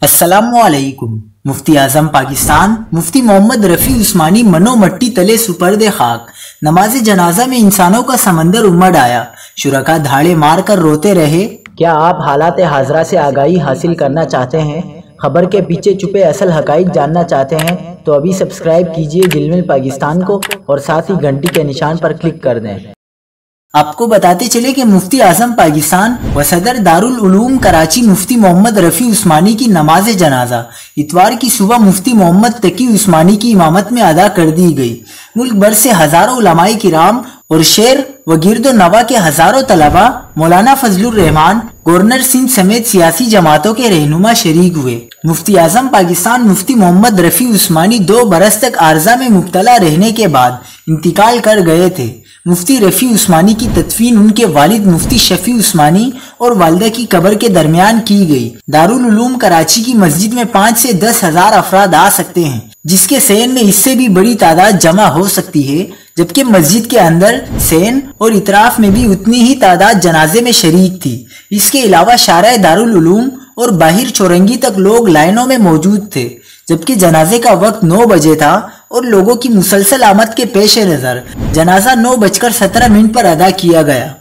अस्सलाम वालेकुम। मुफ्ती आजम पाकिस्तान मुफ्ती मोहम्मद रफ़ी उस्मानी मनो मट्टी तले सुपर्दे खाक। नमाज जनाजा में इंसानों का समंदर उमड़ आया, शुरका धाड़े मार कर रोते रहे। क्या आप हालात हाजरा से आगाही हासिल करना चाहते हैं? खबर के पीछे छुपे असल हकाइक जानना चाहते हैं तो अभी सब्सक्राइब कीजिए जिलमिल पाकिस्तान को और साथ ही घंटी के निशान पर क्लिक कर दें। आपको बताते चले कि मुफ्ती आजम पाकिस्तान व सदर दारुल उलूम कराची मुफ्ती मोहम्मद रफ़ी उस्मानी की नमाज जनाजा इतवार की सुबह मुफ्ती मोहम्मद तकी उस्मानी की इमामत में अदा कर दी गई। मुल्क भर से हजारों उलमाए किराम और शेर व गिरदो नवा के हजारों तलबा, मौलाना फजलुर रहमान, गवर्नर सिंध समेत सियासी जमातों के रहनुमा शरीक हुए। मुफ्ती आजम पाकिस्तान मुफ्ती मोहम्मद रफ़ी उस्मानी 2 बरस तक आर्जा में मुब्तला रहने के बाद इंतकाल कर गए थे। मुफ्ती रफ़ी उस्मानी की तदफीन उनके वालिद मुफ्ती शफी उस्मानी और वालिदा की कब्र के दरमियान की गई। दारुल उलूम कराची की मस्जिद में 5 से 10 हजार अफराद आ सकते हैं, जिसके सहन में इससे भी बड़ी तादाद जमा हो सकती है, जबकि मस्जिद के अंदर, सहन और इतराफ में भी उतनी ही तादाद जनाजे में शरीक थी। इसके अलावा शारा दारुल उलूम और बाहिर चौरंगी तक लोग लाइनों में मौजूद थे, जबकि जनाजे का वक्त 9 बजे था और लोगों की मुसलसल आमद के पेश नजर जनाजा 9:17 पर अदा किया गया।